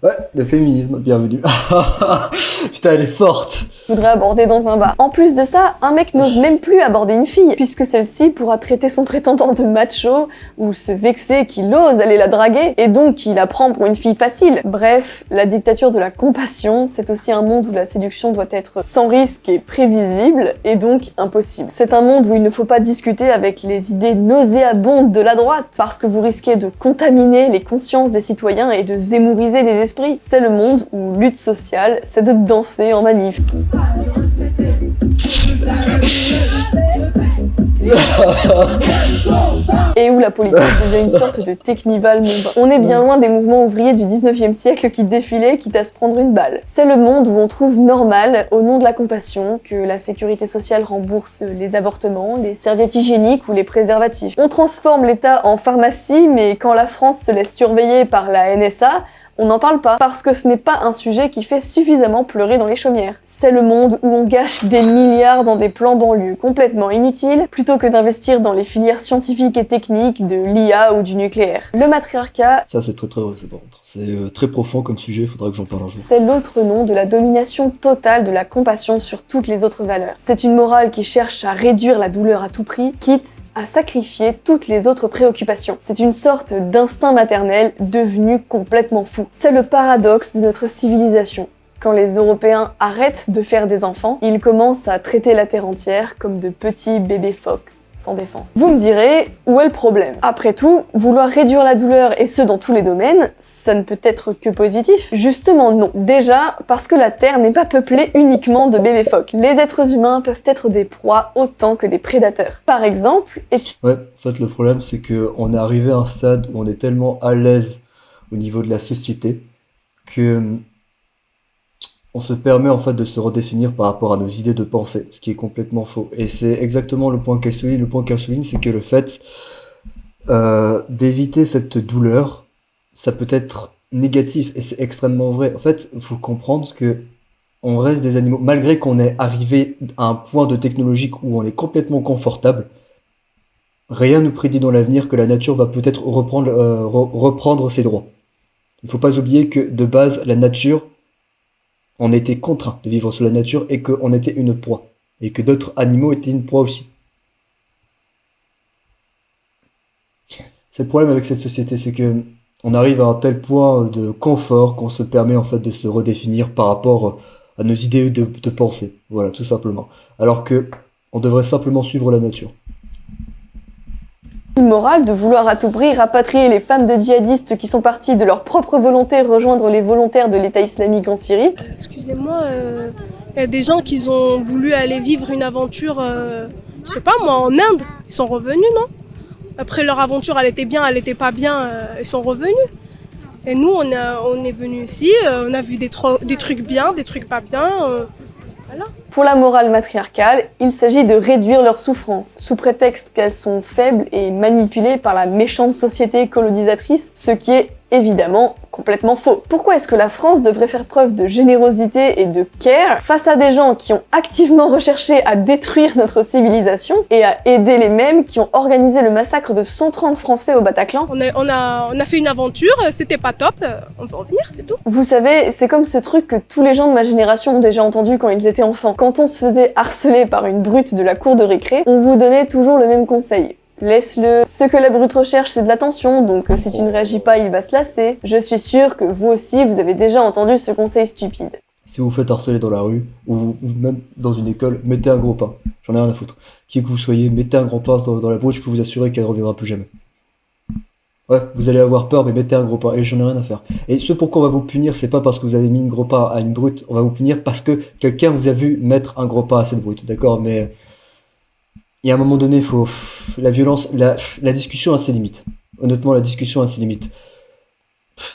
Ouais, le féminisme, bienvenue. Putain, elle est forte. Voudrait aborder dans un bar. En plus de ça, un mec n'ose même plus aborder une fille, puisque celle-ci pourra traiter son prétendant de macho, ou se vexer qu'il ose aller la draguer, et donc qu'il la prend pour une fille facile. Bref, la dictature de la compassion, c'est aussi un monde où la séduction doit être sans risque et prévisible, et donc impossible. C'est un monde où il ne faut pas discuter avec les idées nauséabondes de la droite, parce que vous risquez de contaminer les consciences des citoyens et de zémouriser les esprits. C'est le monde où lutte sociale, c'est de danser en manif. Et où la politique devient une sorte de technival mondain. On est bien loin des mouvements ouvriers du 19e siècle qui défilaient quitte à se prendre une balle. C'est le monde où on trouve normal, au nom de la compassion, que la sécurité sociale rembourse les avortements, les serviettes hygiéniques ou les préservatifs. On transforme l'État en pharmacie, mais quand la France se laisse surveiller par la NSA, on n'en parle pas, parce que ce n'est pas un sujet qui fait suffisamment pleurer dans les chaumières. C'est le monde où on gâche des milliards dans des plans banlieues complètement inutiles, plutôt que d'investir dans les filières scientifiques et techniques de l'IA ou du nucléaire. Le matriarcat... Ça, c'est très vrai, c'est par contre. C'est très profond comme sujet, il faudra que j'en parle un jour. C'est l'autre nom de la domination totale de la compassion sur toutes les autres valeurs. C'est une morale qui cherche à réduire la douleur à tout prix, quitte à sacrifier toutes les autres préoccupations. C'est une sorte d'instinct maternel devenu complètement fou. C'est le paradoxe de notre civilisation. Quand les Européens arrêtent de faire des enfants, ils commencent à traiter la Terre entière comme de petits bébés phoques, sans défense. Vous me direz, où est le problème? Après tout, vouloir réduire la douleur, et ce dans tous les domaines, ça ne peut être que positif. Justement non. Déjà, parce que la Terre n'est pas peuplée uniquement de bébés phoques. Les êtres humains peuvent être des proies autant que des prédateurs. Par exemple... Ouais, en fait, le problème, c'est qu'on est arrivé à un stade où on est tellement à l'aise au niveau de la société que on se permet en fait de se redéfinir par rapport à nos idées de pensée, ce qui est complètement faux. Et c'est exactement le point qu'elle souligne. Le point qu'elle souligne, c'est que le fait d'éviter cette douleur, ça peut être négatif, et c'est extrêmement vrai. En fait, il faut comprendre que on reste des animaux, malgré qu'on est arrivé à un point de technologique où on est complètement confortable. Rien nous prédit dans l'avenir que la nature va peut-être reprendre ses droits. Il ne faut pas oublier que, de base, la nature, on était contraint de vivre sous la nature et qu'on était une proie. Et que d'autres animaux étaient une proie aussi. C'est le problème avec cette société, c'est que on arrive à un tel point de confort qu'on se permet en fait de se redéfinir par rapport à nos idées de pensée. Voilà, tout simplement. Alors que on devrait simplement suivre la nature. Immoral de vouloir à tout prix rapatrier les femmes de djihadistes qui sont parties de leur propre volonté rejoindre les volontaires de l'État islamique en Syrie. Excusez-moi, y a des gens qui ont voulu aller vivre une aventure, je sais pas moi, en Inde. Ils sont revenus, non? Après leur aventure, elle était bien, elle était pas bien, ils sont revenus. Et nous, on est venus ici, on a vu des trucs bien, des trucs pas bien. Voilà. Pour la morale matriarcale, il s'agit de réduire leurs souffrances, sous prétexte qu'elles sont faibles et manipulées par la méchante société colonisatrice, ce qui est évidemment complètement faux. Pourquoi est-ce que la France devrait faire preuve de générosité et de care face à des gens qui ont activement recherché à détruire notre civilisation et à aider les mêmes qui ont organisé le massacre de 130 Français au Bataclan? On a fait une aventure, c'était pas top, on veut revenir, c'est tout. Vous savez, c'est comme ce truc que tous les gens de ma génération ont déjà entendu quand ils étaient enfants. Quand on se faisait harceler par une brute de la cour de récré, on vous donnait toujours le même conseil. Laisse-le. Ce que la brute recherche, c'est de l'attention, donc si tu ne réagis pas, il va se lasser. Je suis sûre que vous aussi, vous avez déjà entendu ce conseil stupide. Si vous vous faites harceler dans la rue, ou même dans une école, mettez un gros pain. J'en ai rien à foutre. Qui que vous soyez, mettez un gros pain dans la bouche, je peux vous assurer qu'elle ne reviendra plus jamais. Ouais, vous allez avoir peur, mais mettez un gros pain, et j'en ai rien à faire. Et ce pourquoi on va vous punir, c'est pas parce que vous avez mis un gros pain à une brute, on va vous punir parce que quelqu'un vous a vu mettre un gros pain à cette brute, d'accord? Mais il y a un moment donné, la violence, la discussion a ses limites. Honnêtement, la discussion a ses limites.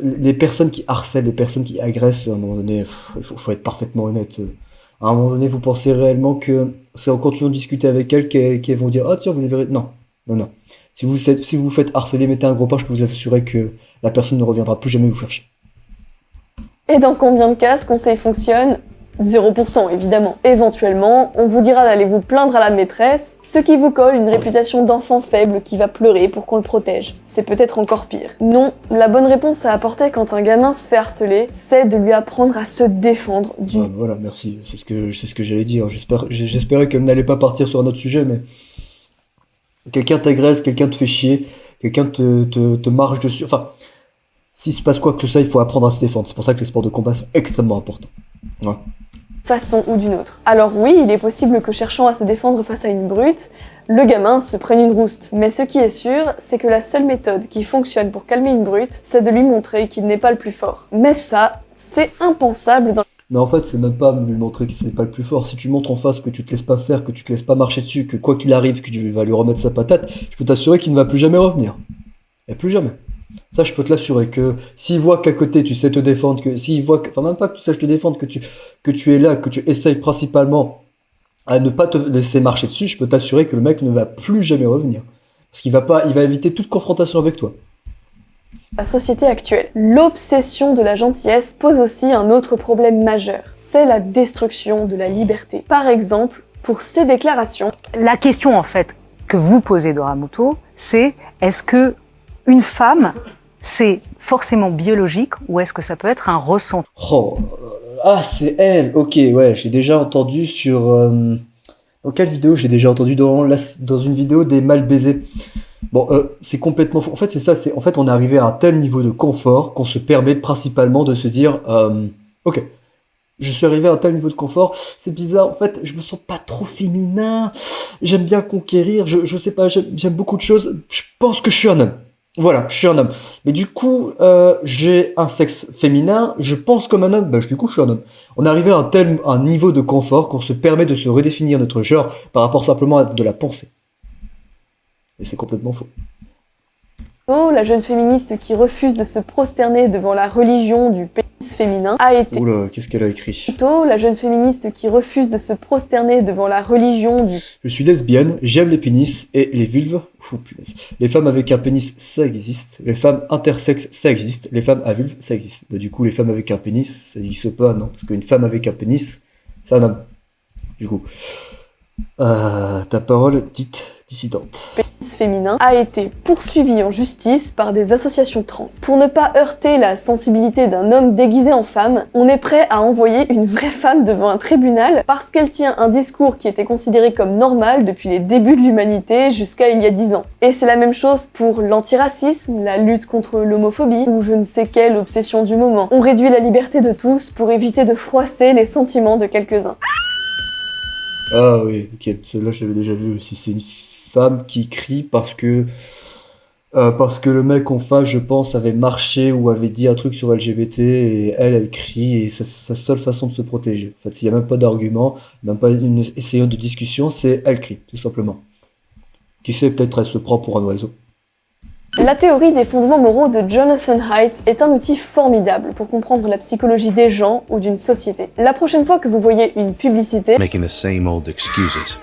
Les personnes qui harcèlent, les personnes qui agressent, à un moment donné, il faut être parfaitement honnête. À un moment donné, vous pensez réellement que c'est en continuant de discuter avec elles qu'elles vont dire « Ah tiens, vous avez... » Non, non, non. Si vous vous faites harceler, mettez un gros pas, je peux vous assurer que la personne ne reviendra plus jamais vous faire chier. Et dans combien de cas ce conseil fonctionne? 0% évidemment. Éventuellement, on vous dira d'aller vous plaindre à la maîtresse, ce qui vous colle une réputation d'enfant faible qui va pleurer pour qu'on le protège. C'est peut-être encore pire. Non, la bonne réponse à apporter quand un gamin se fait harceler, c'est de lui apprendre à se défendre du... Voilà, merci, c'est ce que j'allais dire. J'espérais qu'elle n'allait pas partir sur un autre sujet, mais... Quelqu'un t'agresse, quelqu'un te fait chier, quelqu'un te marche dessus, enfin... S'il se passe quoi que ça, il faut apprendre à se défendre. C'est pour ça que les sports de combat sont extrêmement importants. Ouais. Façon ou d'une autre. Alors oui, il est possible que cherchant à se défendre face à une brute, le gamin se prenne une rouste. Mais ce qui est sûr, c'est que la seule méthode qui fonctionne pour calmer une brute, c'est de lui montrer qu'il n'est pas le plus fort. Mais ça, c'est impensable dans... Mais en fait, c'est même pas lui montrer que c'est pas le plus fort. Si tu montres en face que tu te laisses pas faire, que tu te laisses pas marcher dessus, que quoi qu'il arrive, que tu vas lui remettre sa patate, je peux t'assurer qu'il ne va plus jamais revenir. Et plus jamais. Ça, je peux te l'assurer que s'il voit qu'à côté tu sais te défendre, que s'il voit que, enfin même pas que tu saches te défendre, que tu es là, que tu essayes principalement à ne pas te laisser marcher dessus, je peux t'assurer que le mec ne va plus jamais revenir. Parce qu'il va éviter toute confrontation avec toi. La société actuelle. L'obsession de la gentillesse pose aussi un autre problème majeur. C'est la destruction de la liberté. Par exemple, pour ces déclarations... La question en fait que vous posez, Dora Muto, c'est est-ce que une femme, c'est forcément biologique ou est-ce que ça peut être un ressenti? Oh, ah, c'est elle. Ok, ouais, j'ai déjà entendu sur... Dans quelle vidéo j'ai déjà entendu dans une vidéo des mal baisés. Bon, c'est complètement faux. En fait, c'est ça. En fait, on est arrivé à un tel niveau de confort qu'on se permet principalement de se dire ok, je suis arrivé à un tel niveau de confort. C'est bizarre. En fait, je me sens pas trop féminin. J'aime bien conquérir. Je sais pas, j'aime beaucoup de choses. Je pense que je suis un homme. Voilà, je suis un homme. Mais du coup, j'ai un sexe féminin, je pense comme un homme, du coup, je suis un homme. On est arrivé à un niveau de confort qu'on se permet de se redéfinir notre genre par rapport simplement à de la pensée. Et c'est complètement faux. Oh, la jeune féministe qui refuse de se prosterner devant la religion du pénis féminin a été... Oula, qu'est-ce qu'elle a écrit? Oh, la jeune féministe qui refuse de se prosterner devant la religion du... Je suis lesbienne, j'aime les pénis et les vulves. Ouh, punaise. Les femmes avec un pénis, ça existe. Les femmes intersexes, ça existe. Les femmes à vulve, ça existe. Du coup, les femmes avec un pénis, ça n'existe pas, non? Parce qu'une femme avec un pénis, c'est un homme. Du coup. Ta parole dite dissidente. Pénis féminin a été poursuivi en justice par des associations trans. Pour ne pas heurter la sensibilité d'un homme déguisé en femme, on est prêt à envoyer une vraie femme devant un tribunal parce qu'elle tient un discours qui était considéré comme normal depuis les débuts de l'humanité jusqu'à il y a 10 ans. Et c'est la même chose pour l'antiracisme, la lutte contre l'homophobie ou je ne sais quelle obsession du moment. On réduit la liberté de tous pour éviter de froisser les sentiments de quelques-uns. Ah oui, ok, celle-là je l'avais déjà vu aussi. C'est une femme qui crie parce que le mec en face, je pense, avait marché ou avait dit un truc sur LGBT et elle crie et c'est sa seule façon de se protéger. En fait, s'il n'y a même pas d'argument, même pas une essayant de discussion, c'est elle crie, tout simplement. Qui sait, peut-être elle se prend pour un oiseau. La théorie des fondements moraux de Jonathan Haidt est un outil formidable pour comprendre la psychologie des gens ou d'une société. La prochaine fois que vous voyez une publicité, making the same old excuses.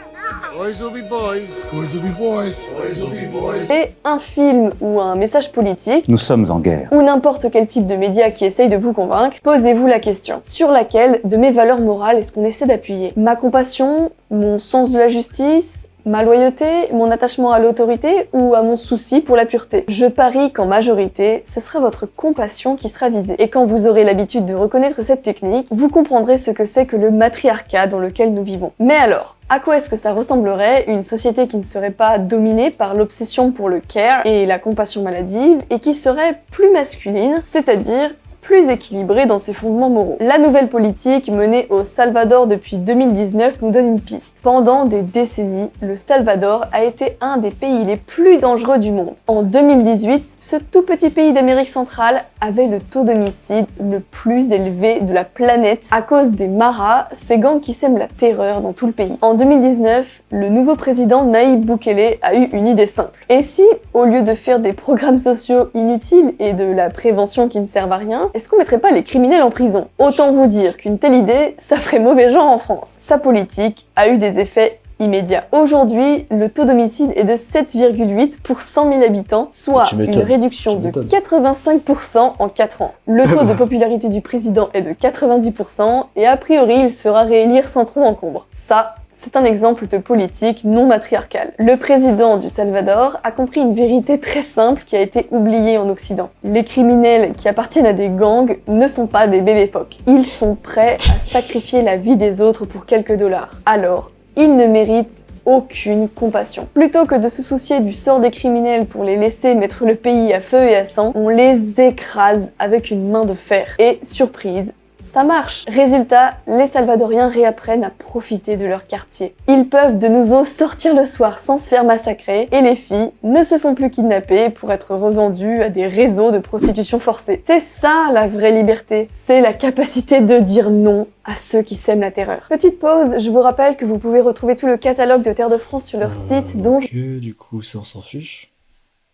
Boys will be boys. Boys will be boys. Boys will be boys. et un film ou un message politique, Nous sommes en guerre. ou n'importe quel type de média qui essaye de vous convaincre, posez-vous la question. Sur laquelle de mes valeurs morales est-ce qu'on essaie d'appuyer? Ma compassion? Mon sens de la justice? Ma loyauté, mon attachement à l'autorité ou à mon souci pour la pureté? Je parie qu'en majorité, ce sera votre compassion qui sera visée. Et quand vous aurez l'habitude de reconnaître cette technique, vous comprendrez ce que c'est que le matriarcat dans lequel nous vivons. Mais alors, à quoi est-ce que ça ressemblerait une société qui ne serait pas dominée par l'obsession pour le care et la compassion maladive et qui serait plus masculine, c'est-à-dire plus équilibré dans ses fondements moraux. La nouvelle politique menée au Salvador depuis 2019 nous donne une piste. Pendant des décennies, le Salvador a été un des pays les plus dangereux du monde. En 2018, ce tout petit pays d'Amérique centrale avait le taux d'homicide le plus élevé de la planète à cause des maras, ces gangs qui sèment la terreur dans tout le pays. En 2019, le nouveau président Nayib Bukele a eu une idée simple. Et si, au lieu de faire des programmes sociaux inutiles et de la prévention qui ne servent à rien, est-ce qu'on mettrait pas les criminels en prison? Autant vous dire qu'une telle idée, ça ferait mauvais genre en France. Sa politique a eu des effets immédiat. Aujourd'hui, le taux d'homicide est de 7,8 pour 100 000 habitants, soit Tu une m'étonnes. réduction Tu de m'étonnes. 85% en 4 ans. Le taux de popularité du président est de 90% et a priori, il se fera réélire sans trop d'encombre. Ça, c'est un exemple de politique non matriarcale. Le président du Salvador a compris une vérité très simple qui a été oubliée en Occident. Les criminels qui appartiennent à des gangs ne sont pas des bébés phoques. Ils sont prêts à sacrifier la vie des autres pour quelques dollars. Alors, ils ne méritent aucune compassion. Plutôt que de se soucier du sort des criminels pour les laisser mettre le pays à feu et à sang, on les écrase avec une main de fer. Et surprise, ça marche. Résultat, les Salvadoriens réapprennent à profiter de leur quartier. Ils peuvent de nouveau sortir le soir sans se faire massacrer et les filles ne se font plus kidnapper pour être revendues à des réseaux de prostitution forcée. C'est ça la vraie liberté. C'est la capacité de dire non à ceux qui sèment la terreur. Petite pause, je vous rappelle que vous pouvez retrouver tout le catalogue de Terre de France sur leur site dont Que du coup, ça on s'en fiche.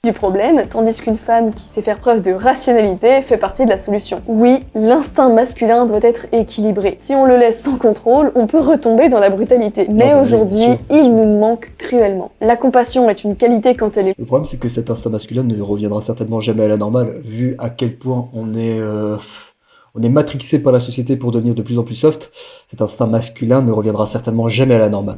du problème, tandis qu'une femme qui sait faire preuve de rationalité fait partie de la solution. Oui, l'instinct masculin doit être équilibré. Si on le laisse sans contrôle, on peut retomber dans la brutalité. Mais oui, aujourd'hui, bien sûr. il nous manque cruellement. La compassion est une qualité quand elle est Le problème, c'est que cet instinct masculin ne reviendra certainement jamais à la normale, vu à quel point on est matrixé par la société pour devenir de plus en plus soft. Cet instinct masculin ne reviendra certainement jamais à la normale.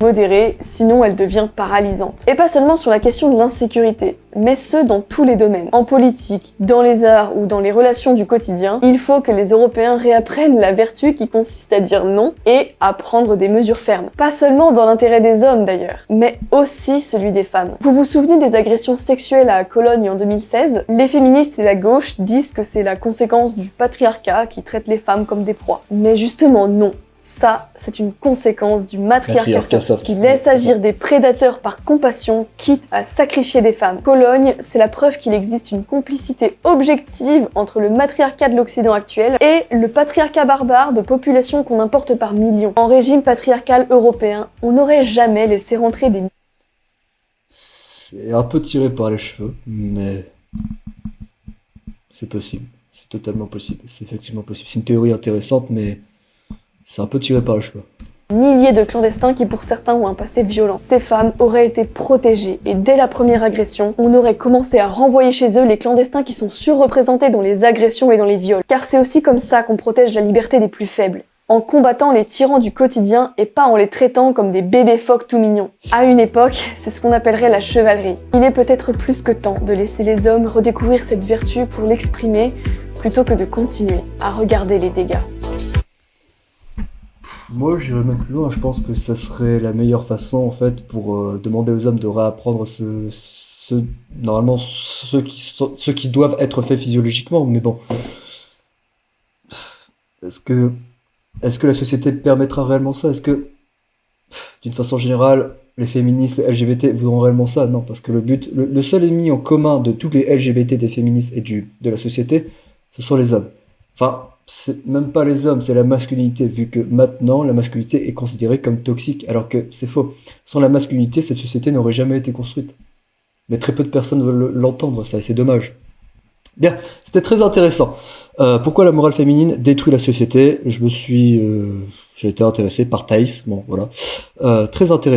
modérée, sinon elle devient paralysante. Et pas seulement sur la question de l'insécurité, mais ce dans tous les domaines. En politique, dans les arts ou dans les relations du quotidien, il faut que les Européens réapprennent la vertu qui consiste à dire non et à prendre des mesures fermes. Pas seulement dans l'intérêt des hommes d'ailleurs, mais aussi celui des femmes. Vous vous souvenez des agressions sexuelles à Cologne en 2016 ? Les féministes et la gauche disent que c'est la conséquence du patriarcat qui traite les femmes comme des proies. Mais justement non. Ça, c'est une conséquence du matriarcat soft qui laisse agir des prédateurs par compassion, quitte à sacrifier des femmes. Cologne, c'est la preuve qu'il existe une complicité objective entre le matriarcat de l'Occident actuel et le patriarcat barbare de populations qu'on importe par millions. En régime patriarcal européen, on n'aurait jamais laissé rentrer des... C'est un peu tiré par les cheveux, mais c'est possible. C'est totalement possible. C'est effectivement possible. C'est une théorie intéressante, mais c'est un peu tiré par les cheveux. Milliers de clandestins qui pour certains ont un passé violent. Ces femmes auraient été protégées et dès la première agression, on aurait commencé à renvoyer chez eux les clandestins qui sont surreprésentés dans les agressions et dans les viols. Car c'est aussi comme ça qu'on protège la liberté des plus faibles. En combattant les tyrans du quotidien et pas en les traitant comme des bébés phoques tout mignons. À une époque, c'est ce qu'on appellerait la chevalerie. Il est peut-être plus que temps de laisser les hommes redécouvrir cette vertu pour l'exprimer, plutôt que de continuer à regarder les dégâts. Moi, j'irais même plus loin. Je pense que ça serait la meilleure façon, en fait, pour demander aux hommes de réapprendre normalement, ceux qui doivent être faits physiologiquement. Mais bon, est-ce que la société permettra réellement ça? Est-ce que, d'une façon générale, les féministes, les LGBT voudront réellement ça? Non, parce que le seul ennemi en commun de tous les LGBT, des féministes et de la société, ce sont les hommes. Enfin, c'est même pas les hommes, c'est la masculinité, vu que maintenant, la masculinité est considérée comme toxique, alors que c'est faux. Sans la masculinité, cette société n'aurait jamais été construite. Mais très peu de personnes veulent l'entendre, ça, et c'est dommage. Bien, c'était très intéressant. Pourquoi la morale féminine détruit la société? J'ai été intéressé par Thaïs, bon, voilà. Très intéressant.